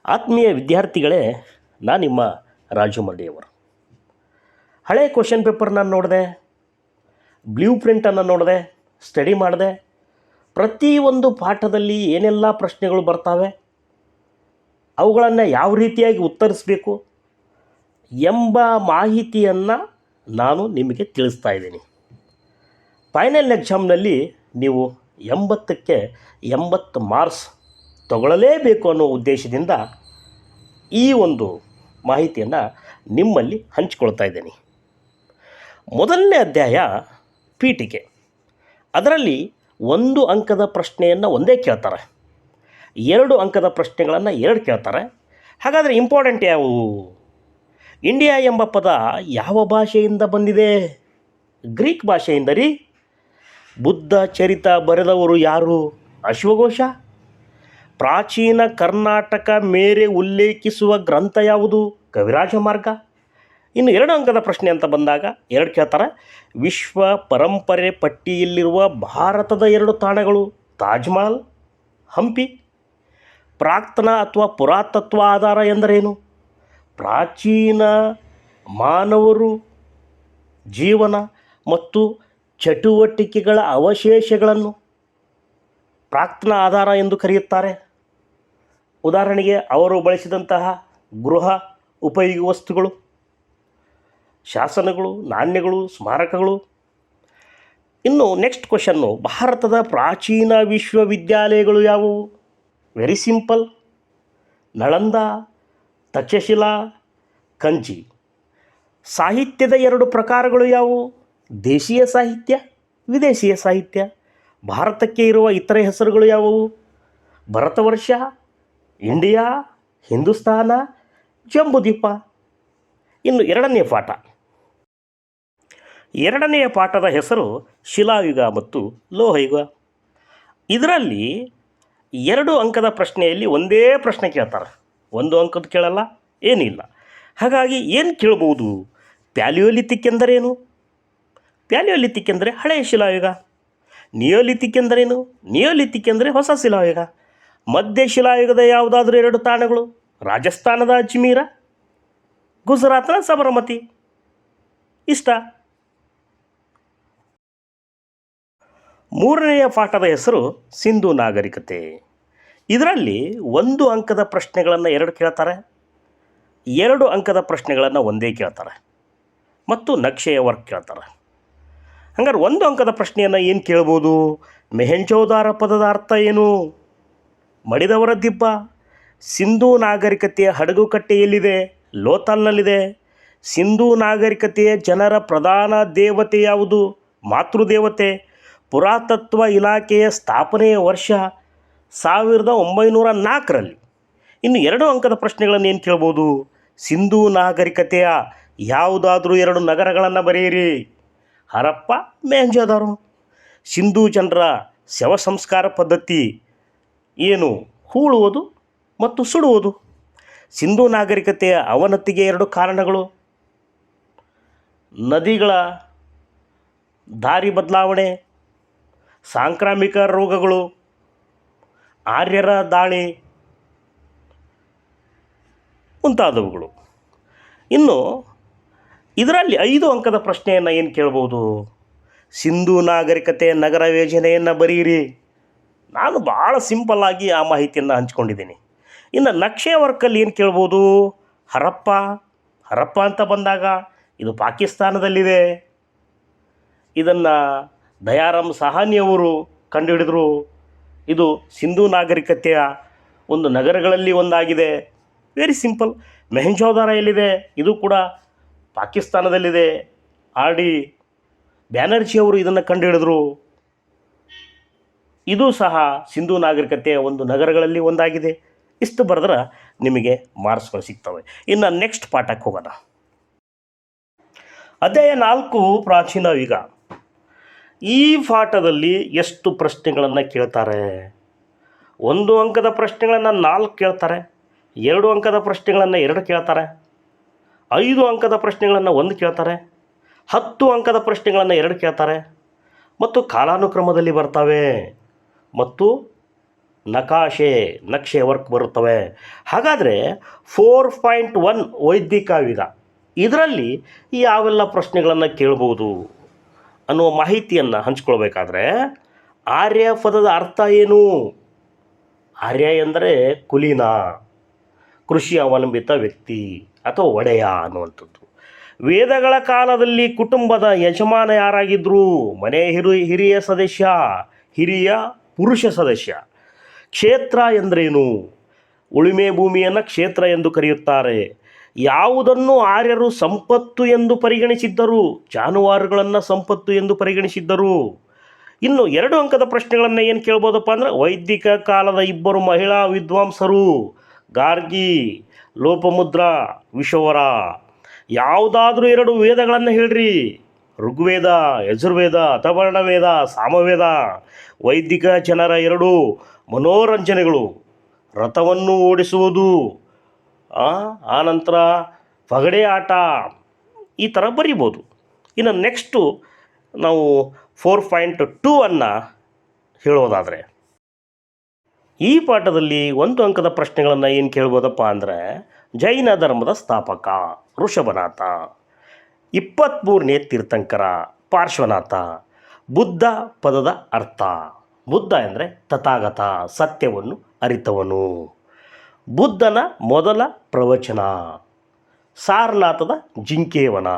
ಆತ್ಮೀಯ ವಿದ್ಯಾರ್ಥಿಗಳೇ, ನಾನು ನಿಮ್ಮ ರಾಜು ಮರಡಿಯವರು. ಹಳೆ ಕ್ವಶನ್ ಪೇಪರ್ನ ನೋಡಿದೆ, ಬ್ಲೂ ಪ್ರಿಂಟನ್ನು ನೋಡಿದೆ, ಸ್ಟಡಿ ಮಾಡಿದೆ. ಪ್ರತಿಯೊಂದು ಪಾಠದಲ್ಲಿ ಏನೆಲ್ಲ ಪ್ರಶ್ನೆಗಳು ಬರ್ತಾವೆ, ಅವುಗಳನ್ನು ಯಾವ ರೀತಿಯಾಗಿ ಉತ್ತರಿಸಬೇಕು ಎಂಬ ಮಾಹಿತಿಯನ್ನು ನಾನು ನಿಮಗೆ ತಿಳಿಸ್ತಾ ಇದ್ದೀನಿ. ಫೈನಲ್ ಎಕ್ಸಾಮ್ನಲ್ಲಿ ನೀವು 80ಕ್ಕೆ 80 ಮಾರ್ಕ್ಸ್ ತಗೊಳ್ಳಲೇಬೇಕು ಅನ್ನೋ ಉದ್ದೇಶದಿಂದ ಈ ಒಂದು ಮಾಹಿತಿಯನ್ನು ನಿಮ್ಮಲ್ಲಿ ಹಂಚಿಕೊಳ್ತಾ ಇದ್ದೀನಿ. ಮೊದಲನೇ ಅಧ್ಯಾಯ ಪೀಠಿಕೆ. ಅದರಲ್ಲಿ 1 ಅಂಕದ ಪ್ರಶ್ನೆಯನ್ನು ಒಂದೇ ಕೇಳ್ತಾರೆ, 2 ಅಂಕದ ಪ್ರಶ್ನೆಗಳನ್ನು 2 ಕೇಳ್ತಾರೆ. ಹಾಗಾದರೆ ಇಂಪಾರ್ಟೆಂಟ್ ಯಾವುವು? ಇಂಡಿಯಾ ಎಂಬ ಪದ ಯಾವ ಭಾಷೆಯಿಂದ ಬಂದಿದೆ? ಗ್ರೀಕ್ ಭಾಷೆಯಿಂದ ರೀ. ಬುದ್ಧ ಚರಿತ ಬರೆದವರು ಯಾರು? ಅಶ್ವಘೋಷ. ಪ್ರಾಚೀನ ಕರ್ನಾಟಕ ಮೇರೆ ಉಲ್ಲೇಖಿಸುವ ಗ್ರಂಥ ಯಾವುದು? ಕವಿರಾಜ ಮಾರ್ಗ. ಇನ್ನು 2 ಅಂಕದ ಪ್ರಶ್ನೆ ಅಂತ ಬಂದಾಗ 2 ಕೇಳ್ತಾರೆ. ವಿಶ್ವ ಪರಂಪರೆ ಪಟ್ಟಿಯಲ್ಲಿರುವ ಭಾರತದ 2 ತಾಣಗಳು ತಾಜ್ ಮಹಲ್, ಹಂಪಿ. ಪ್ರಾಕ್ತನ ಅಥವಾ ಪುರಾತತ್ವ ಆಧಾರ ಎಂದರೇನು? ಪ್ರಾಚೀನ ಮಾನವರು ಜೀವನ ಮತ್ತು ಚಟುವಟಿಕೆಗಳ ಅವಶೇಷಗಳನ್ನು ಪ್ರಾಕ್ತನ ಆಧಾರ ಎಂದು ಕರೆಯುತ್ತಾರೆ. ಉದಾಹರಣೆಗೆ ಅವರು ಬಳಸಿದಂತಹ ಗೃಹ ಉಪಯೋಗಿ ವಸ್ತುಗಳು, ಶಾಸನಗಳು, ನಾಣ್ಯಗಳು, ಸ್ಮಾರಕಗಳು. ಇನ್ನು ನೆಕ್ಸ್ಟ್ ಕ್ವಶನ್ನು, ಭಾರತದ ಪ್ರಾಚೀನ ವಿಶ್ವವಿದ್ಯಾಲಯಗಳು ಯಾವುವು? Very simple, Nalanda, Takshashila, Kanchi. ಸಾಹಿತ್ಯದ 2 ಪ್ರಕಾರಗಳು ಯಾವುವು? ದೇಶೀಯ ಸಾಹಿತ್ಯ, ವಿದೇಶೀಯ ಸಾಹಿತ್ಯ. ಭಾರತಕ್ಕೆ ಇರುವ ಇತರೆ ಹೆಸರುಗಳು ಯಾವುವು? ಭರತವರ್ಷ, ಇಂಡಿಯಾ, ಹಿಂದೂಸ್ತಾನ, ಜಂಬೂದ್ವೀಪ. ಇನ್ನು 2ನೇ ಪಾಠ. 2ನೆಯ ಪಾಠದ ಹೆಸರು ಶಿಲಾಯುಗ ಮತ್ತು ಲೋಹಯುಗ. ಇದರಲ್ಲಿ 2 ಅಂಕದ ಪ್ರಶ್ನೆಯಲ್ಲಿ ಒಂದೇ ಪ್ರಶ್ನೆ ಕೇಳ್ತಾರೆ, 1 ಅಂಕದ ಕೇಳಲ್ಲ, ಏನಿಲ್ಲ. ಹಾಗಾಗಿ ಏನು ಕೇಳ್ಬೋದು? ಪ್ಯಾಲಿಯೋಲಿಥಿಕ್ ಎಂದರೇನು? ಪ್ಯಾಲಿಯೋಲಿಥಿಕ್ ಎಂದರೆ ಹಳೆಯ ಶಿಲಾಯುಗ. ನಿಯೋಲಿಥಿಕ್ ಎಂದರೇನು? ನಿಯೋಲಿಥಿಕ್ ಎಂದರೆ ಹೊಸ ಶಿಲಾಯುಗ. ಮಧ್ಯ ಶಿಲಾಯುಗದ ಯಾವುದಾದ್ರೂ 2 ತಾಣಗಳು? ರಾಜಸ್ಥಾನದ ಅಜ್ಮೀರ, ಗುಜರಾತ್ನ ಸಬರಮತಿ. ಇಷ್ಟ. 3ನೆಯ ಪಾಠದ ಹೆಸರು ಸಿಂಧೂ ನಾಗರಿಕತೆ. ಇದರಲ್ಲಿ 1 ಅಂಕದ ಪ್ರಶ್ನೆಗಳನ್ನು 2 ಕೇಳ್ತಾರೆ, 2 ಅಂಕದ ಪ್ರಶ್ನೆಗಳನ್ನು ಒಂದೇ ಕೇಳ್ತಾರೆ ಮತ್ತು ನಕ್ಷೆಯ ವರ್ಕ್ ಕೇಳ್ತಾರೆ. ಹಂಗಾರೆ 1 ಅಂಕದ ಪ್ರಶ್ನೆಯನ್ನು ಏನು ಕೇಳ್ಬೋದು? ಮೆಹೆಂಜೋದಾರ ಪದದ ಅರ್ಥ ಏನು? ಮಡಿದವರ ದಿಬ್ಬ. ಸಿಂಧೂ ನಾಗರಿಕತೆಯ ಹಡಗುಕಟ್ಟೆ ಎಲ್ಲಿದೆ? ಲೋಥಲ್ನಲ್ಲಿದೆ. ಸಿಂಧೂ ನಾಗರಿಕತೆಯ ಜನರ ಪ್ರಧಾನ ದೇವತೆ ಯಾವುದು? ಮಾತೃದೇವತೆ. ಪುರಾತತ್ವ ಇಲಾಖೆಯ ಸ್ಥಾಪನೆಯ ವರ್ಷ 1904ರಲ್ಲಿ. ಇನ್ನು 2 ಅಂಕದ ಪ್ರಶ್ನೆಗಳನ್ನು ಏನು ಕೇಳ್ಬೋದು? ಸಿಂಧೂ ನಾಗರಿಕತೆಯ ಯಾವುದಾದ್ರೂ 2 ನಗರಗಳನ್ನು ಬರೆಯಿರಿ. ಹರಪ್ಪ, ಮೆಹೆಂಜೋದಾರೋ. ಸಿಂಧೂ ಜನರ ಶವ ಸಂಸ್ಕಾರ ಪದ್ಧತಿ ಏನು? ಹೂಳುವುದು ಮತ್ತು ಸುಡುವುದು. ಸಿಂಧೂ ನಾಗರಿಕತೆಯ ಅವನತಿಗೆ 2 ಕಾರಣಗಳು: ನದಿಗಳ ದಾರಿ ಬದಲಾವಣೆ, ಸಾಂಕ್ರಾಮಿಕ ರೋಗಗಳು, ಆರ್ಯರ ದಾಳಿ ಮುಂತಾದವುಗಳು. ಇನ್ನು ಇದರಲ್ಲಿ 5 ಅಂಕದ ಪ್ರಶ್ನೆಯನ್ನು ಏನು ಕೇಳ್ಬೋದು? ಸಿಂಧೂ ನಾಗರಿಕತೆಯ ನಗರ ಯೋಜನೆಯನ್ನು ಬರೆಯಿರಿ. ನಾನು ಭಾಳ ಸಿಂಪಲ್ಲಾಗಿ ಆ ಮಾಹಿತಿಯನ್ನು ಹಂಚ್ಕೊಂಡಿದ್ದೀನಿ. ಇನ್ನು ನಕ್ಷೆ ವರ್ಕಲ್ಲಿ ಏನು ಕೇಳ್ಬೋದು? ಹರಪ್ಪ. ಹರಪ್ಪ ಅಂತ ಬಂದಾಗ ಇದು ಪಾಕಿಸ್ತಾನದಲ್ಲಿದೆ. ಇದನ್ನು ದಯಾರಾಮ್ ಸಹಾನಿಯವರು ಕಂಡುಹಿಡಿದರು. ಇದು ಸಿಂಧೂ ನಾಗರಿಕತೆಯ ಒಂದು ನಗರಗಳಲ್ಲಿ ಒಂದಾಗಿದೆ. Very simple. ಮೆಹೆಂಜೋದಾರ ಎಲ್ಲಿದೆ? ಇದು ಕೂಡ ಪಾಕಿಸ್ತಾನದಲ್ಲಿದೆ. ಆರ್ ಡಿ ಬ್ಯಾನರ್ಜಿಯವರು ಇದನ್ನು ಕಂಡುಹಿಡಿದರು. ಇದು ಸಹ ಸಿಂಧೂ ನಾಗರಿಕತೆಯ ಒಂದು ನಗರಗಳಲ್ಲಿ ಒಂದಾಗಿದೆ. ಇಷ್ಟು ಬರೆದ್ರೆ ನಿಮಗೆ ಮಾರ್ಕ್ಸ್ಗಳು ಸಿಗ್ತವೆ. ಇನ್ನು ನೆಕ್ಸ್ಟ್ ಪಾಠಕ್ಕೆ ಹೋಗೋಣ. ಅಧ್ಯಾಯ 4 ಪ್ರಾಚೀನ ಯುಗ. ಈ ಪಾಠದಲ್ಲಿ ಎಷ್ಟು ಪ್ರಶ್ನೆಗಳನ್ನು ಕೇಳ್ತಾರೆ? 1 ಅಂಕದ ಪ್ರಶ್ನೆಗಳನ್ನು 4 ಕೇಳ್ತಾರೆ, 2 ಅಂಕದ ಪ್ರಶ್ನೆಗಳನ್ನು 2 ಕೇಳ್ತಾರೆ, 5 ಅಂಕದ ಪ್ರಶ್ನೆಗಳನ್ನು 1 ಕೇಳ್ತಾರೆ, 10 ಅಂಕದ ಪ್ರಶ್ನೆಗಳನ್ನು 2 ಕೇಳ್ತಾರೆ ಮತ್ತು ಕಾಲಾನುಕ್ರಮದಲ್ಲಿ ಬರ್ತವೆ. ಮತ್ತು ನಕ್ಷೆ ವರ್ಕ್ ಬರುತ್ತವೆ. ಹಾಗಾದರೆ 4.1 ವೈದಿಕ ಯುಗ ಇದರಲ್ಲಿ ಯಾವೆಲ್ಲ ಪ್ರಶ್ನೆಗಳನ್ನು ಕೇಳ್ಬೋದು ಅನ್ನುವ ಮಾಹಿತಿಯನ್ನು ಹಂಚ್ಕೊಳ್ಬೇಕಾದ್ರೆ ಆರ್ಯ ಪದದ ಅರ್ಥ ಏನು? ಆರ್ಯ ಎಂದರೆ ಕುಲೀನ, ಕೃಷಿ ಅವಲಂಬಿತ ವ್ಯಕ್ತಿ ಅಥವಾ ಒಡೆಯ ಅನ್ನುವಂಥದ್ದು. ವೇದಗಳ ಕಾಲದಲ್ಲಿ ಕುಟುಂಬದ ಯಜಮಾನ ಯಾರಾಗಿದ್ದರು? ಮನೆ ಹಿರಿಯ ಸದಸ್ಯ, ಹಿರಿಯ ಪುರುಷ ಸದಸ್ಯ. ಕ್ಷೇತ್ರ ಎಂದರೇನು? ಉಳುಮೆ ಭೂಮಿಯನ್ನು ಕ್ಷೇತ್ರ ಎಂದು ಕರೆಯುತ್ತಾರೆ. ಯಾವುದನ್ನು ಆರ್ಯರು ಸಂಪತ್ತು ಎಂದು ಪರಿಗಣಿಸಿದ್ದರು? ಜಾನುವಾರುಗಳನ್ನು ಸಂಪತ್ತು ಎಂದು ಪರಿಗಣಿಸಿದ್ದರು. ಇನ್ನು 2 ಅಂಕದ ಪ್ರಶ್ನೆಗಳನ್ನು ಏನು ಕೇಳ್ಬೋದಪ್ಪ ಅಂದರೆ, ವೈದಿಕ ಕಾಲದ 2 ಮಹಿಳಾ ವಿದ್ವಾಂಸರು ಗಾರ್ಗಿ, ಲೋಪಮುದ್ರ, ವಿಶ್ವವರ. ಯಾವುದಾದ್ರೂ 2 ವೇದಗಳನ್ನು ಹೇಳ್ರಿ. ಋಗ್ವೇದ, ಯಜುರ್ವೇದ, ಅಥರ್ವಣ ವೇದ, ಸಾಮವೇದ. ವೈದಿಕ ಜನರ 2 ಮನೋರಂಜನೆಗಳು, ರಥವನ್ನು ಓಡಿಸುವುದು, ಆನಂತರ ಪಗಡೆ ಆಟ, ಈ ಥರ ಬರಿಬೋದು. ಇನ್ನು ನೆಕ್ಸ್ಟು ನಾವು 4.2 ಅನ್ನು ಹೇಳೋದಾದರೆ, ಈ ಪಾಠದಲ್ಲಿ 1 ಅಂಕದ ಪ್ರಶ್ನೆಗಳನ್ನು ಏನು ಕೇಳ್ಬೋದಪ್ಪ ಅಂದರೆ, ಜೈನ ಧರ್ಮದ ಸ್ಥಾಪಕ ಋಷಭನಾಥ, 23ನೇ ತೀರ್ಥಂಕರ ಪಾರ್ಶ್ವನಾಥ. ಬುದ್ಧ ಪದದ ಅರ್ಥ. ಬುದ್ಧ ಎಂದರೆ ತಥಾಗತ, ಸತ್ಯವನ್ನು ಅರಿತವನು. ಬುದ್ಧನ ಮೊದಲ ಪ್ರವಚನ. ಸಾರನಾಥದ ಜಿಂಕೆಯವನ.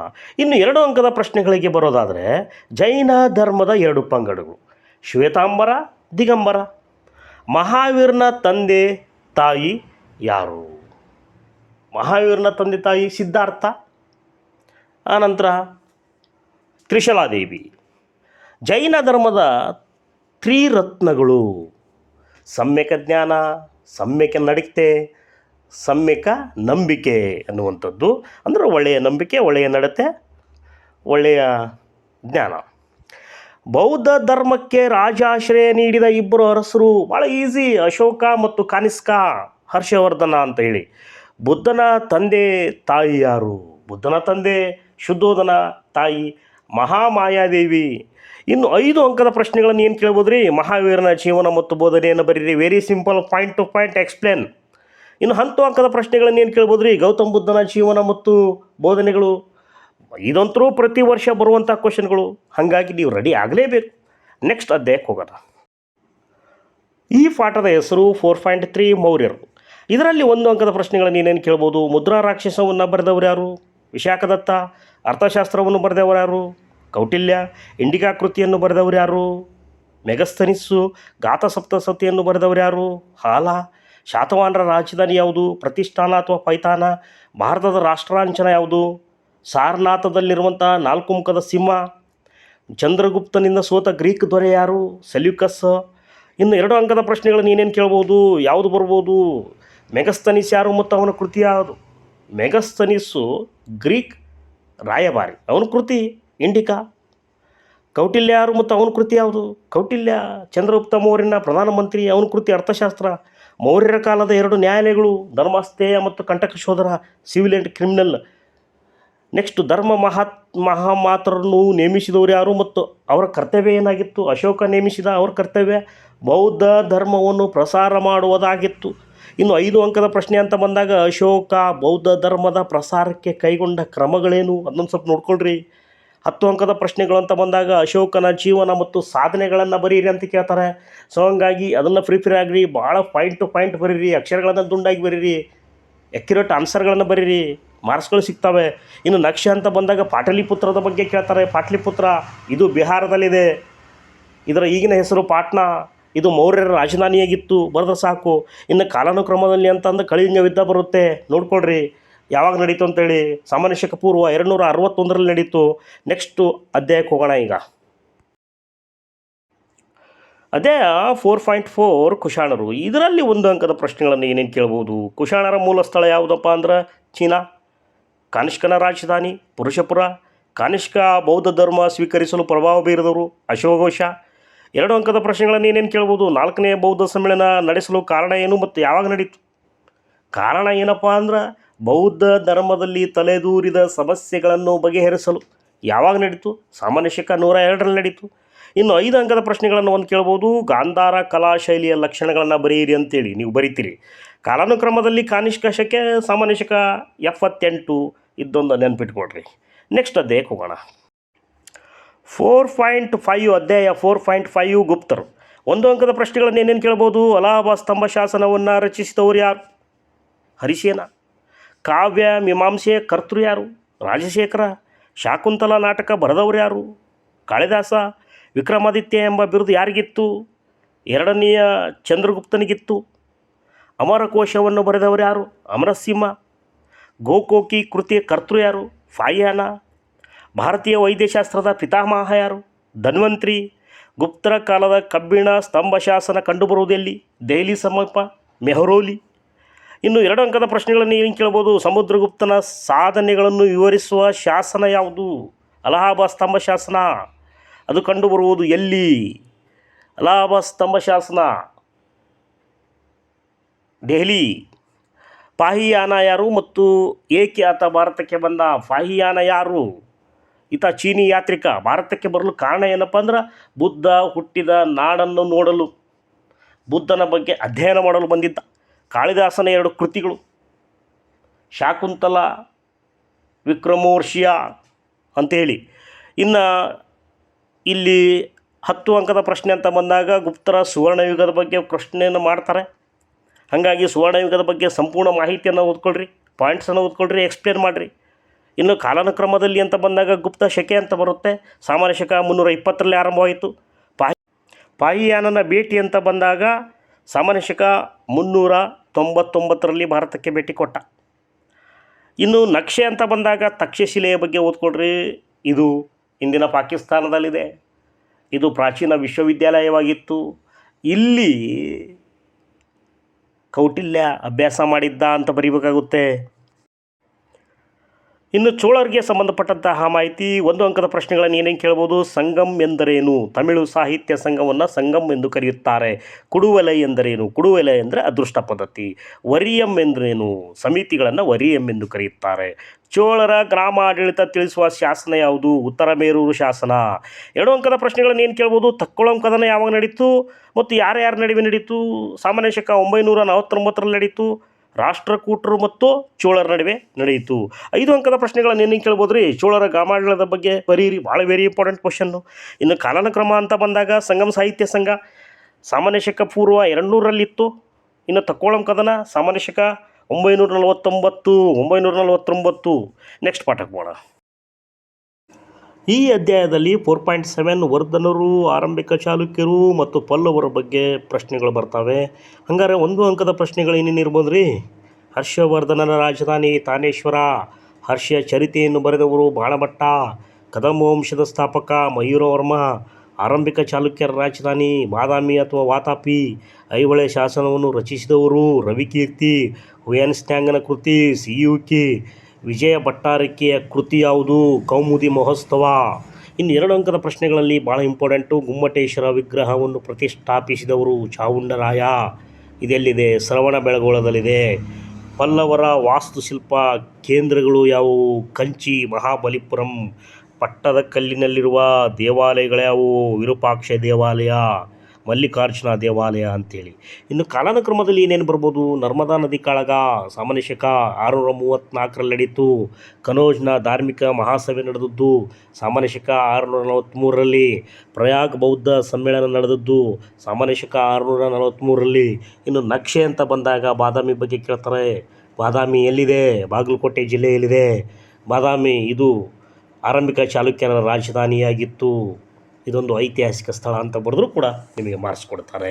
ಇನ್ನು 2 ಅಂಕದ ಪ್ರಶ್ನೆಗಳಿಗೆ ಬರೋದಾದರೆ, ಜೈನ ಧರ್ಮದ 2 ಪಂಗಡಗಳು, ಶ್ವೇತಾಂಬರ, ದಿಗಂಬರ. ಮಹಾವೀರನ ತಂದೆ ತಾಯಿ ಯಾರು? ಮಹಾವೀರನ ತಂದೆ ತಾಯಿ ಸಿದ್ಧಾರ್ಥ, ಆನಂತರ ತ್ರಿಶಲಾದೇವಿ. ಜೈನ ಧರ್ಮದ ತ್ರಿರತ್ನಗಳು: ಸಮ್ಯಕ ಜ್ಞಾನ, ಸಮ್ಯಕ ನಡತೆ, ಸಮ್ಯಕ ನಂಬಿಕೆ ಅನ್ನುವಂಥದ್ದು. ಅಂದರೆ ಒಳ್ಳೆಯ ನಂಬಿಕೆ, ಒಳ್ಳೆಯ ನಡತೆ, ಒಳ್ಳೆಯ ಜ್ಞಾನ. ಬೌದ್ಧ ಧರ್ಮಕ್ಕೆ ರಾಜಾಶ್ರಯ ನೀಡಿದ 2 ಅರಸರು, ಭಾಳ ಈಸಿ, ಅಶೋಕ ಮತ್ತು ಕಾನಿಸ್ಕ, ಹರ್ಷವರ್ಧನ ಅಂತ ಹೇಳಿ. ಬುದ್ಧನ ತಂದೆ ತಾಯಿ ಯಾರು? ಬುದ್ಧನ ತಂದೆ ಶುದ್ಧೋಧನ, ತಾಯಿ ಮಹಾಮಾಯಾದೇವಿ. ಇನ್ನು 5 ಅಂಕದ ಪ್ರಶ್ನೆಗಳನ್ನು ಏನು ಕೇಳ್ಬೋದು ರೀ? ಮಹಾವೀರನ ಜೀವನ ಮತ್ತು ಬೋಧನೆಯನ್ನು ಬರೀರಿ. Very simple, point to point explain. ಇನ್ನು 10 ಅಂಕದ ಪ್ರಶ್ನೆಗಳನ್ನು ಏನು ಕೇಳ್ಬೋದು ರೀ? ಗೌತಮ ಬುದ್ಧನ ಜೀವನ ಮತ್ತು ಬೋಧನೆಗಳು. ಇದಂತರೂ ಪ್ರತಿ ವರ್ಷ ಬರುವಂಥ ಕ್ವಶನ್ಗಳು, ಹಾಗಾಗಿ ನೀವು ರೆಡಿ ಆಗಲೇಬೇಕು. ನೆಕ್ಸ್ಟ್ ಅಧ್ಯಾಯಕ್ಕೆ ಹೋಗೋಣ. ಈ ಪಾಠದ ಹೆಸರು 4.3 ಮೌರ್ಯರು. ಇದರಲ್ಲಿ 1 ಅಂಕದ ಪ್ರಶ್ನೆಗಳನ್ನು ಏನೇನು ಕೇಳ್ಬೋದು? ಮುದ್ರಾ ರಾಕ್ಷಸವನ್ನು ಬರೆದವರು ಯಾರು? ವಿಶಾಖದತ್ತ. ಅರ್ಥಶಾಸ್ತ್ರವನ್ನು ಬರೆದವರು ಯಾರು? ಕೌಟಿಲ್ಯ. ಇಂಡಿಕಾ ಕೃತಿಯನ್ನು ಬರೆದವರು ಯಾರು? ಮೆಗಸ್ತನಿಸ್ಸು. ಗಾತಸಪ್ತಸತಿಯನ್ನು ಬರೆದವರು ಯಾರು? ಹಾಲ. ಶಾತವಾಹನರ ರಾಜಧಾನಿ ಯಾವುದು? ಪ್ರತಿಷ್ಠಾನ ಅಥವಾ ಪೈತಾನ. ಭಾರತದ ರಾಷ್ಟ್ರಾಂಚನ ಯಾವುದು? ಸಾರನಾಥದಲ್ಲಿರುವಂಥ 4 ಮುಖದ ಸಿಂಹ. ಚಂದ್ರಗುಪ್ತನಿಂದ ಸೋತ ಗ್ರೀಕ್ ದೊರೆ ಯಾರು? ಸೆಲ್ಯೂಕಸ್. ಇನ್ನು 2 ಅಂಕದ ಪ್ರಶ್ನೆಗಳನ್ನು ಏನೇನು ಕೇಳ್ಬೋದು? ಯಾವುದು ಬರ್ಬೋದು? ಮೆಗಸ್ತನಿಸ್ ಯಾರು ಮತ್ತು ಅವನ ಕೃತಿ ಯಾವುದು? ಮೆಗಸ್ತನಿಸ್ಸು ಗ್ರೀಕ್ ರಾಯಭಾರಿ, ಅವನ ಕೃತಿ ಇಂಡಿಕಾ. ಕೌಟಿಲ್ಯ ಯಾರು ಮತ್ತು ಅವನ ಕೃತಿ ಯಾವುದು? ಕೌಟಿಲ್ಯ. ಚಂದ್ರಗುಪ್ತ ಮೌರ್ಯನ ಪ್ರಧಾನಮಂತ್ರಿ, ಅವನ ಕೃತಿ ಅರ್ಥಶಾಸ್ತ್ರ. ಮೌರ್ಯರ ಕಾಲದ 2 ನ್ಯಾಯಾಲಯಗಳು, ಧರ್ಮಾಸ್ಥೇಯ ಮತ್ತು ಕಂಟಕಶೋಧರ, ಸಿವಿಲ್ ಆ್ಯಂಡ್ ಕ್ರಿಮಿನಲ್. ನೆಕ್ಸ್ಟ್ ಧರ್ಮ ಮಹಾಮಾತರನ್ನು ನೇಮಿಸಿದವರು ಯಾರು ಮತ್ತು ಅವರ ಕರ್ತವ್ಯ ಏನಾಗಿತ್ತು? ಅಶೋಕ ನೇಮಿಸಿದ, ಅವರ ಕರ್ತವ್ಯ ಬೌದ್ಧ ಧರ್ಮವನ್ನು ಪ್ರಸಾರ ಮಾಡುವುದಾಗಿತ್ತು. ಇನ್ನು 5 ಅಂಕದ ಪ್ರಶ್ನೆ ಅಂತ ಬಂದಾಗ, ಅಶೋಕ ಬೌದ್ಧ ಧರ್ಮದ ಪ್ರಸಾರಕ್ಕೆ ಕೈಗೊಂಡ ಕ್ರಮಗಳೇನು ಅದನ್ನು ಸ್ವಲ್ಪ ನೋಡ್ಕೊಳ್ರಿ. 10 ಅಂಕದ ಪ್ರಶ್ನೆಗಳು ಅಂತ ಬಂದಾಗ, ಅಶೋಕನ ಜೀವನ ಮತ್ತು ಸಾಧನೆಗಳನ್ನು ಬರೀರಿ ಅಂತ ಕೇಳ್ತಾರೆ. ಸೊ ಹಂಗಾಗಿ ಅದನ್ನು ಪ್ರಿಪೇರ್ ಆಗಿರಿ, ಭಾಳ ಪಾಯಿಂಟ್ ಟು ಪಾಯಿಂಟ್ ಬರೀರಿ, ಅಕ್ಷರಗಳನ್ನು ದುಂಡಾಗಿ ಬರೀರಿ, ಎಕ್ಯುರೇಟ್ ಆನ್ಸರ್ಗಳನ್ನು ಬರೀರಿ, ಮಾರ್ಕ್ಸ್ಗಳು ಸಿಗ್ತವೆ. ಇನ್ನು ನಕ್ಷೆ ಅಂತ ಬಂದಾಗ ಪಾಟಲಿಪುತ್ರದ ಬಗ್ಗೆ ಕೇಳ್ತಾರೆ. ಪಾಟಲಿಪುತ್ರ ಇದು ಬಿಹಾರದಲ್ಲಿದೆ, ಇದರ ಈಗಿನ ಹೆಸರು ಪಾಟ್ನಾ. ಇದು ಮೌರ್ಯರ ರಾಜಧಾನಿಯಾಗಿತ್ತು, ಬರೆದ್ರೆ ಸಾಕು. ಇನ್ನು ಕಾಲಾನುಕ್ರಮದಲ್ಲಿ ಅಂತಂದು ಕಳಿಂಗ ಯುದ್ಧ ಬರುತ್ತೆ, ನೋಡ್ಕೊಳ್ರಿ ಯಾವಾಗ ನಡೀತು ಅಂತೇಳಿ. ಸಾಮಾನ್ಯ ಶಕ ಪೂರ್ವ 261ರಲ್ಲಿ ನಡೀತು. ನೆಕ್ಸ್ಟು ಅಧ್ಯಾಯಕ್ಕೆ ಹೋಗೋಣ. ಈಗ ಅಧ್ಯಾಯ 4.4 ಕುಶಾಣರು. ಇದರಲ್ಲಿ 1 ಅಂಕದ ಪ್ರಶ್ನೆಗಳನ್ನು ಏನೇನು ಕೇಳ್ಬೋದು? ಕುಶಾಣರ ಮೂಲ ಸ್ಥಳ ಯಾವುದಪ್ಪ ಅಂದ್ರೆ ಚೀನಾ. ಕಾನಿಷ್ಕನ ರಾಜಧಾನಿ ಪುರುಷಪುರ. ಕಾನಿಷ್ಕ ಬೌದ್ಧ ಧರ್ಮ ಸ್ವೀಕರಿಸಲು ಪ್ರಭಾವ ಬೀರಿದವರು ಅಶೋಘೋಷ. 2 ಅಂಕದ ಪ್ರಶ್ನೆಗಳನ್ನು ಏನೇನು ಕೇಳ್ಬೋದು? 4ನೇ ಬೌದ್ಧ ಸಮ್ಮೇಳನ ನಡೆಸಲು ಕಾರಣ ಏನು ಮತ್ತು ಯಾವಾಗ ನಡೀತು? ಕಾರಣ ಏನಪ್ಪ ಅಂದ್ರೆ ಬೌದ್ಧ ಧರ್ಮದಲ್ಲಿ ತಲೆದೂರಿದ ಸಮಸ್ಯೆಗಳನ್ನು ಬಗೆಹರಿಸಲು. ಯಾವಾಗ ನಡೀತು? ಸಾಮಾನ್ಯ ಶಕ 102ರಲ್ಲಿ ನಡೀತು. ಇನ್ನು 5 ಅಂಕದ ಪ್ರಶ್ನೆಗಳನ್ನು ಒಂದು ಕೇಳ್ಬೋದು. ಗಾಂಧಾರ ಕಲಾ ಶೈಲಿಯ ಲಕ್ಷಣಗಳನ್ನು ಬರೆಯಿರಿ ಅಂತೇಳಿ ನೀವು ಬರಿತೀರಿ. ಕಾಲಾನುಕ್ರಮದಲ್ಲಿ ಕಾನಿಷ್ಕ ಶಕೆ ಸಾಮಾನ್ಯ ಶಕ 78 ಇದೊಂದು ನೆನ್ಪಿಟ್ಕೊಡ್ರಿ. ನೆಕ್ಸ್ಟ್ ಅಧ್ಯಾಯಕ್ಕೆ ಹೋಗೋಣ. 4.5 ಅಧ್ಯಾಯ 4.5 ಗುಪ್ತರು. 1 ಅಂಕದ ಪ್ರಶ್ನೆಗಳನ್ನು ಏನೇನು ಕೇಳ್ಬೋದು. ಅಲಹಾಬಾದ್ ಸ್ತಂಭ ಶಾಸನವನ್ನು ರಚಿಸಿದವರು ಯಾರು? ಹರಿಸೇನ. ಕಾವ್ಯ ಮೀಮಾಂಸೆಯ ಕರ್ತೃ ಯಾರು? ರಾಜಶೇಖರ. ಶಾಕುಂತಲ ನಾಟಕ ಬರೆದವರು ಯಾರು? ಕಾಳಿದಾಸ. ವಿಕ್ರಮಾದಿತ್ಯ ಎಂಬ ಬಿರುದು ಯಾರಿಗಿತ್ತು? ಎರಡನೆಯ ಚಂದ್ರಗುಪ್ತನಿಗಿತ್ತು. ಅಮರಕೋಶವನ್ನು ಬರೆದವರು ಯಾರು? ಅಮರಸಿಂಹ. ಗೋಕೋಕಿ ಕೃತಿಯ ಕರ್ತೃ ಯಾರು? ಫಾಹಿಯಾನ. ಭಾರತೀಯ ವೈದ್ಯಶಾಸ್ತ್ರದ ಪಿತಾಮಹ ಯಾರು? ಧನ್ವಂತ್ರಿ. ಗುಪ್ತರ ಕಾಲದ ಕಬ್ಬಿಣ ಸ್ತಂಭ ಶಾಸನ ಕಂಡುಬರುವುದೆಲ್ಲಿ? ದೆಹಲಿ ಸಮೀಪ ಮೆಹರೌಲಿ. ಇನ್ನು 2 ಅಂಕದ ಪ್ರಶ್ನೆಗಳನ್ನು ಏನು ಕೇಳ್ಬೋದು. ಸಮುದ್ರಗುಪ್ತನ ಸಾಧನೆಗಳನ್ನು ವಿವರಿಸುವ ಶಾಸನ ಯಾವುದು? ಅಲಹಾಬಾದ್ ಸ್ತಂಭ ಶಾಸನ. ಅದು ಕಂಡುಬರುವುದು ಎಲ್ಲಿ? ಅಲಹಾಬಾದ್ ಸ್ತಂಭ ಶಾಸನ ದೆಹಲಿ. ಫಾಹಿಯಾನ ಯಾರು ಮತ್ತು ಏಕೆ ಆತ ಭಾರತಕ್ಕೆ ಬಂದ? ಫಾಹಿಯಾನ ಯಾರು? ಈತ ಚೀನಿ ಯಾತ್ರಿಕ. ಭಾರತಕ್ಕೆ ಬರಲು ಕಾರಣ ಏನಪ್ಪ ಅಂದ್ರೆ ಬುದ್ಧ ಹುಟ್ಟಿದ ನಾಡನ್ನು ನೋಡಲು, ಬುದ್ಧನ ಬಗ್ಗೆ ಅಧ್ಯಯನ ಮಾಡಲು ಬಂದಿದ್ದ. ಕಾಳಿದಾಸನ 2 ಕೃತಿಗಳು ಶಾಕುಂತಲ, ವಿಕ್ರಮೋರ್ಷಿಯ ಅಂತೇಳಿ. ಇನ್ನು ಇಲ್ಲಿ 10 ಅಂಕದ ಪ್ರಶ್ನೆ ಅಂತ ಬಂದಾಗ ಗುಪ್ತರ ಸುವರ್ಣಯುಗದ ಬಗ್ಗೆ ಪ್ರಶ್ನೆಯನ್ನು ಮಾಡ್ತಾರೆ. ಹಾಗಾಗಿ ಸುವರ್ಣಯುಗದ ಬಗ್ಗೆ ಸಂಪೂರ್ಣ ಮಾಹಿತಿಯನ್ನು ಓದ್ಕೊಳ್ರಿ, ಪಾಯಿಂಟ್ಸನ್ನು ಓದ್ಕೊಳ್ರಿ, ಎಕ್ಸ್ಪ್ಲೇನ್ ಮಾಡಿರಿ. ಇನ್ನು ಕಾಲಾನುಕ್ರಮದಲ್ಲಿ ಅಂತ ಬಂದಾಗ ಗುಪ್ತ ಶಕೆ ಅಂತ ಬರುತ್ತೆ. ಸಾಮಾನ್ಯ ಶಕ 320ರಲ್ಲಿ ಆರಂಭವಾಯಿತು. ಫಾಹಿಯಾನನ ಭೇಟಿ ಅಂತ ಬಂದಾಗ ಸಾಮಾನ್ಯ ಶಕ 399ರಲ್ಲಿ ಭಾರತಕ್ಕೆ ಭೇಟಿ ಕೊಟ್ಟ. ಇನ್ನು ನಕ್ಷೆ ಅಂತ ಬಂದಾಗ ತಕ್ಷಶಿಲೆಯ ಬಗ್ಗೆ ಓದ್ಕೊಳ್ರಿ. ಇದು ಇಂದಿನ ಪಾಕಿಸ್ತಾನದಲ್ಲಿದೆ. ಇದು ಪ್ರಾಚೀನ ವಿಶ್ವವಿದ್ಯಾಲಯವಾಗಿತ್ತು. ಇಲ್ಲಿ ಕೌಟಿಲ್ಯ ಅಭ್ಯಾಸ ಮಾಡಿದ್ದ ಅಂತ ಬರೀಬೇಕಾಗುತ್ತೆ. ಇನ್ನು ಚೋಳರಿಗೆ ಸಂಬಂಧಪಟ್ಟಂತಹ ಮಾಹಿತಿ 1 ಅಂಕದ ಪ್ರಶ್ನೆಗಳನ್ನು ಏನೇನು ಕೇಳ್ಬೋದು. ಸಂಗಮ್ ಎಂದರೇನು? ತಮಿಳು ಸಾಹಿತ್ಯ ಸಂಘವನ್ನು ಸಂಗಮ್ ಎಂದು ಕರೆಯುತ್ತಾರೆ. ಕುಡುವಲೈ ಎಂದರೇನು? ಕುಡುವಲೈ ಅಂದರೆ ಅದೃಷ್ಟ ಪದ್ಧತಿ. ವರಿಯಂ ಎಂದರೇನು? ಸಮಿತಿಗಳನ್ನು ವರಿಯಂ ಎಂದು ಕರೆಯುತ್ತಾರೆ. ಚೋಳರ ಗ್ರಾಮ ಆಡಳಿತ ತಿಳಿಸುವ ಶಾಸನ ಯಾವುದು? ಉತ್ತರ ಮೇರೂರು ಶಾಸನ. 2 ಅಂಕದ ಪ್ರಶ್ನೆಗಳನ್ನು ಏನು ಕೇಳ್ಬೋದು. ತಕ್ಕೊಳಂ ಕದನ ಯಾವಾಗ ನಡೀತು ಮತ್ತು ಯಾರ್ಯಾರ ನಡುವೆ ನಡೀತು? ಸಾಮಾನ್ಯ ಶಕ 949ರಲ್ಲಿ ನಡೀತು. ರಾಷ್ಟ್ರಕೂಟರು ಮತ್ತು ಚೋಳರ ನಡುವೆ ನಡೆಯಿತು. 5 ಅಂಕದ ಪ್ರಶ್ನೆಗಳನ್ನು ಏನೇನು ಕೇಳ್ಬೋದು ರೀ. ಚೋಳರ ಗ್ರಾಮಾಡಳಿತದ ಬಗ್ಗೆ ಬರೀರಿ, ಭಾಳ ವೆರಿ ಇಂಪಾರ್ಟೆಂಟ್ ಕ್ವಶನ್ನು. ಇನ್ನು ಕಾಲಾನುಕ್ರಮ ಅಂತ ಬಂದಾಗ ಸಂಗಮ್ ಸಾಹಿತ್ಯ ಸಂಘ ಸಾಮಾನ್ಯ ಶಕ ಪೂರ್ವ 200ರಲ್ಲಿತ್ತು. ಇನ್ನು ತಕ್ಕೊಳಂ ಕದನ ಸಾಮಾನ್ಯ ಶಕ 949. ನೆಕ್ಸ್ಟ್ ಪಾಠಕ್ಕೆ ಹೋಗೋಣ. ಈ ಅಧ್ಯಾಯದಲ್ಲಿ 4.7 ವರ್ಧನರು, ಆರಂಭಿಕ ಚಾಲುಕ್ಯರು ಮತ್ತು ಪಲ್ಲವರ ಬಗ್ಗೆ ಪ್ರಶ್ನೆಗಳು ಬರ್ತವೆ. ಹಂಗಾರೆ 1 ಅಂಕದ ಪ್ರಶ್ನೆಗಳು ಏನೇನು ಇರ್ಬೋದು ರೀ. ಹರ್ಷವರ್ಧನನ ರಾಜಧಾನಿ ತಾನೇಶ್ವರ. ಹರ್ಷ ಚರಿತೆಯನ್ನು ಬರೆದವರು ಬಾಣಭಟ್ಟ. ಕದಂಬ ವಂಶದ ಸ್ಥಾಪಕ ಮಯೂರವರ್ಮ. ಆರಂಭಿಕ ಚಾಲುಕ್ಯರ ರಾಜಧಾನಿ ಬಾದಾಮಿ ಅಥವಾ ವಾತಾಪಿ. ಐಹೊಳೆ ಶಾಸನವನ್ನು ರಚಿಸಿದವರು ರವಿಕೀರ್ತಿ. ಹುಯೆನ್ಸ್ತ್ಯಾಂಗನ ಕೃತಿ ಸಿಯುಕಿ. ವಿಜಯ ಭಟ್ಟಾರಕೆಯ ಕೃತಿ ಯಾವುದು? ಕೌಮುದಿ ಮಹೋತ್ಸವ. ಇನ್ನು 2 ಅಂಕದ ಪ್ರಶ್ನೆಗಳಲ್ಲಿ ಭಾಳ ಇಂಪಾರ್ಟೆಂಟು. ಗುಮ್ಮಟೇಶ್ವರ ವಿಗ್ರಹವನ್ನು ಪ್ರತಿಷ್ಠಾಪಿಸಿದವರು ಚಾವುಂಡರಾಯ. ಇದೆಲ್ಲಿದೆ? ಶ್ರವಣಬೆಳಗೊಳದಲ್ಲಿದೆ. ಪಲ್ಲವರ ವಾಸ್ತುಶಿಲ್ಪ ಕೇಂದ್ರಗಳು ಯಾವುವು? ಕಂಚಿ, ಮಹಾಬಲಿಪುರಂ. ಪಟ್ಟದಕಲ್ಲಿನಲ್ಲಿರುವ ದೇವಾಲಯಗಳ್ಯಾವುವು? ವಿರೂಪಾಕ್ಷ ದೇವಾಲಯ, ಮಲ್ಲಿಕಾರ್ಜುನ ದೇವಾಲಯ ಅಂತೇಳಿ. ಇನ್ನು ಕಾಲಾನುಕ್ರಮದಲ್ಲಿ ಏನೇನು ಬರ್ಬೋದು. ನರ್ಮದಾ ನದಿ ಕಾಳಗ ಸಾಮಾನ್ಯ ಶಕ 634ರಲ್ಲಿ ನಡೀತು. ಕನೌಜ್ನ ಧಾರ್ಮಿಕ ಮಹಾಸಭೆ ನಡೆದದ್ದು ಸಾಮಾನ್ಯ ಶಕ 643ರಲ್ಲಿ. ಪ್ರಯಾಗ್ ಬೌದ್ಧ ಸಮ್ಮೇಳನ ನಡೆದದ್ದು ಸಾಮಾನ್ಯ ಶಕ 643ರಲ್ಲಿ. ಇನ್ನು ನಕ್ಷೆ ಅಂತ ಬಂದಾಗ ಬಾದಾಮಿ ಬಗ್ಗೆ ಕೇಳ್ತಾರೆ. ಬಾದಾಮಿ ಎಲ್ಲಿದೆ? ಬಾಗಲಕೋಟೆ ಜಿಲ್ಲೆಯಲ್ಲಿದೆ. ಬಾದಾಮಿ ಇದು ಆರಂಭಿಕ ಚಾಲುಕ್ಯರ ರಾಜಧಾನಿಯಾಗಿತ್ತು. ಇದೊಂದು ಐತಿಹಾಸಿಕ ಸ್ಥಳ ಅಂತ ಬರೆದ್ರೂ ಕೂಡ ನಿಮಗೆ ಮಾರ್ಕ್ಸ್ ಕೊಡ್ತಾರೆ.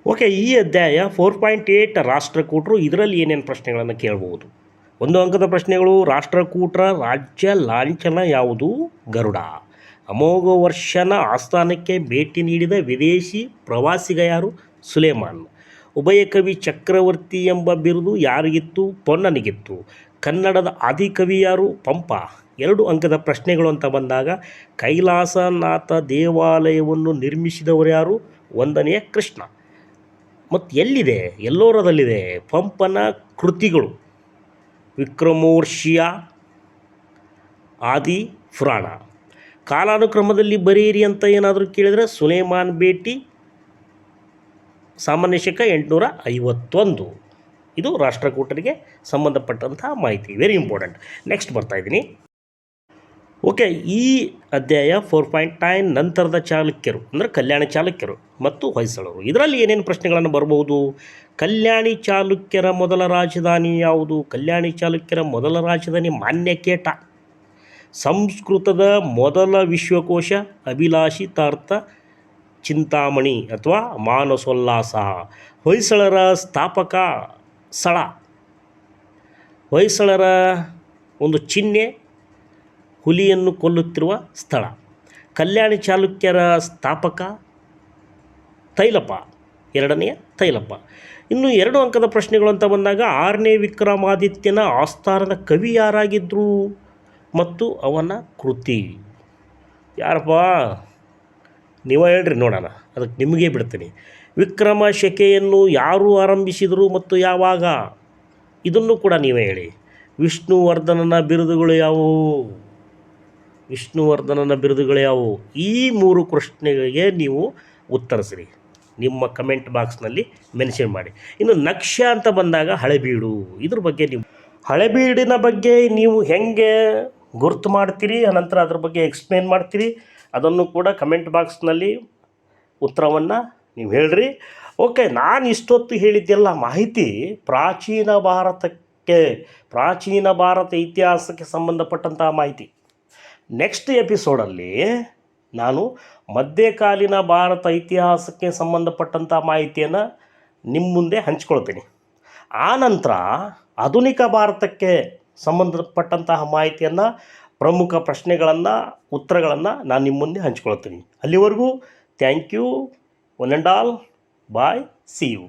ಓಕೆ, ಈ ಅಧ್ಯಾಯ 4.8 ರಾಷ್ಟ್ರಕೂಟರು. ಇದರಲ್ಲಿ ಏನೇನು ಪ್ರಶ್ನೆಗಳನ್ನು ಕೇಳ್ಬೋದು. 1 ಅಂಕದ ಪ್ರಶ್ನೆಗಳು. ರಾಷ್ಟ್ರಕೂಟರ ರಾಜ್ಯ ಲಾಂಛನ ಯಾವುದು? ಗರುಡ. ಅಮೋಘ ವರ್ಷನ ಆಸ್ಥಾನಕ್ಕೆ ಭೇಟಿ ನೀಡಿದ ವಿದೇಶಿ ಪ್ರವಾಸಿಗ ಯಾರು? ಸುಲೇಮಾನ್. ಉಭಯ ಕವಿ ಚಕ್ರವರ್ತಿ ಎಂಬ ಬಿರುದು ಯಾರಿಗಿತ್ತು? ಪೊನ್ನನಿಗಿತ್ತು. ಕನ್ನಡದ ಆದಿಕವಿ ಯಾರು? ಪಂಪ. 2 ಅಂಕದ ಪ್ರಶ್ನೆಗಳು ಅಂತ ಬಂದಾಗ ಕೈಲಾಸನಾಥ ದೇವಾಲಯವನ್ನು ನಿರ್ಮಿಸಿದವರು ಯಾರು? 1ನೇ ಕೃಷ್ಣ. ಮತ್ತು ಎಲ್ಲಿದೆ? ಎಲ್ಲೋರದಲ್ಲಿದೆ. ಪಂಪನ ಕೃತಿಗಳು ವಿಕ್ರಮೋರ್ಷಿಯ, ಆದಿ ಪುರಾಣ. ಕಾಲಾನುಕ್ರಮದಲ್ಲಿ ಬರೆಯಿರಿ ಅಂತ ಏನಾದರೂ ಕೇಳಿದರೆ ಸುಲೇಮಾನ್ ಭೇಟಿ ಸಾಮಾನ್ಯ ಶಕ 851. ಇದು ರಾಷ್ಟ್ರಕೂಟರಿಗೆ ಸಂಬಂಧಪಟ್ಟಂತಹ ಮಾಹಿತಿ, ವೆರಿ ಇಂಪಾರ್ಟೆಂಟ್. ನೆಕ್ಸ್ಟ್ ಬರ್ತಾಯಿದ್ದೀನಿ. ಓಕೆ, ಈ ಅಧ್ಯಾಯ 4.9 ನಂತರದ ಚಾಲುಕ್ಯರು ಅಂದರೆ ಕಲ್ಯಾಣಿ ಚಾಲುಕ್ಯರು ಮತ್ತು ಹೊಯ್ಸಳರು. ಇದರಲ್ಲಿ ಏನೇನು ಪ್ರಶ್ನೆಗಳನ್ನು ಬರಬಹುದು? ಕಲ್ಯಾಣಿ ಚಾಲುಕ್ಯರ ಮೊದಲ ರಾಜಧಾನಿ ಯಾವುದು? ಕಲ್ಯಾಣಿ ಚಾಲುಕ್ಯರ ಮೊದಲ ರಾಜಧಾನಿ ಮಾನ್ಯಕೇಟ. ಸಂಸ್ಕೃತದ ಮೊದಲ ವಿಶ್ವಕೋಶ ಅಭಿಲಾಷಿತಾರ್ಥ ಚಿಂತಾಮಣಿ ಅಥವಾ ಮಾನಸೋಲ್ಲಾಸ. ಹೊಯ್ಸಳರ ಸ್ಥಾಪಕ ಸ್ಥಳ, ಹೊಯ್ಸಳರ ಒಂದು ಚಿಹ್ನೆ ಹುಲಿಯನ್ನು ಕೊಲ್ಲುತ್ತಿರುವ ಸ್ಥಳ. ಕಲ್ಯಾಣಿ ಚಾಲುಕ್ಯರ ಸ್ಥಾಪಕ ತೈಲಪ, ಎರಡನೆಯ ತೈಲಪ. ಇನ್ನು 2 ಅಂಕದ ಪ್ರಶ್ನೆಗಳು ಅಂತ ಬಂದಾಗ 6ನೇ ವಿಕ್ರಮಾದಿತ್ಯನ ಆಸ್ಥಾನದ ಕವಿ ಯಾರಾಗಿದ್ದರು ಮತ್ತು ಅವನ ಕೃತಿ ಯಾರಪ್ಪ? ನೀವು ಹೇಳ್ರಿ ನೋಡೋಣ, ಅದಕ್ಕೆ ನಿಮಗೆ ಬಿಡ್ತೀನಿ. ವಿಕ್ರಮ ಶಕೆಯನ್ನು ಯಾರು ಆರಂಭಿಸಿದರು ಮತ್ತು ಯಾವಾಗ? ಇದನ್ನು ಕೂಡ ನೀವೇ ಹೇಳಿ. ವಿಷ್ಣುವರ್ಧನನ ಬಿರುದುಗಳು ಯಾವುವು? ವಿಷ್ಣುವರ್ಧನನ ಬಿರುದುಗಳು ಯಾವುವು? ಈ 3 ಪ್ರಶ್ನೆಗಳಿಗೆ ನೀವು ಉತ್ತರಿಸಿರಿ, ನಿಮ್ಮ ಕಮೆಂಟ್ ಬಾಕ್ಸ್ನಲ್ಲಿ ಮೆನ್ಷನ್ ಮಾಡಿ. ಇನ್ನು ನಕ್ಷ ಅಂತ ಬಂದಾಗ ಹಳೆಬೀಡು, ಇದ್ರ ಬಗ್ಗೆ ನೀವು ಹಳೆಬೀಡಿನ ಬಗ್ಗೆ ನೀವು ಹೆಂಗೆ ಗುರ್ತು ಮಾಡ್ತೀರಿ, ಅನಂತರ ಅದ್ರ ಬಗ್ಗೆ ಎಕ್ಸ್ಪ್ಲೇನ್ ಮಾಡ್ತೀರಿ, ಅದನ್ನು ಕೂಡ ಕಮೆಂಟ್ ಬಾಕ್ಸ್ನಲ್ಲಿ ಉತ್ತರವನ್ನು ನೀವು ಹೇಳ್ರಿ. ಓಕೆ, ನಾನು ಇಷ್ಟೊತ್ತು ಹೇಳಿದ್ದೆಲ್ಲ ಮಾಹಿತಿ ಪ್ರಾಚೀನ ಭಾರತ ಇತಿಹಾಸಕ್ಕೆ ಸಂಬಂಧಪಟ್ಟಂತಹ ಮಾಹಿತಿ. ನೆಕ್ಸ್ಟ್ ಎಪಿಸೋಡಲ್ಲಿ ನಾನು ಮಧ್ಯಕಾಲೀನ ಭಾರತ ಇತಿಹಾಸಕ್ಕೆ ಸಂಬಂಧಪಟ್ಟಂಥ ಮಾಹಿತಿಯನ್ನು ನಿಮ್ಮ ಮುಂದೆ ಹಂಚ್ಕೊಳ್ತೀನಿ. ಆನಂತರ ಆಧುನಿಕ ಭಾರತಕ್ಕೆ ಸಂಬಂಧಪಟ್ಟಂತಹ ಮಾಹಿತಿಯನ್ನು, ಪ್ರಮುಖ ಪ್ರಶ್ನೆಗಳನ್ನು, ಉತ್ತರಗಳನ್ನು ನಾನು ನಿಮ್ಮ ಮುಂದೆ ಹಂಚ್ಕೊಳ್ತೀನಿ. ಅಲ್ಲಿವರೆಗೂ thank you, one and all, bye, see you.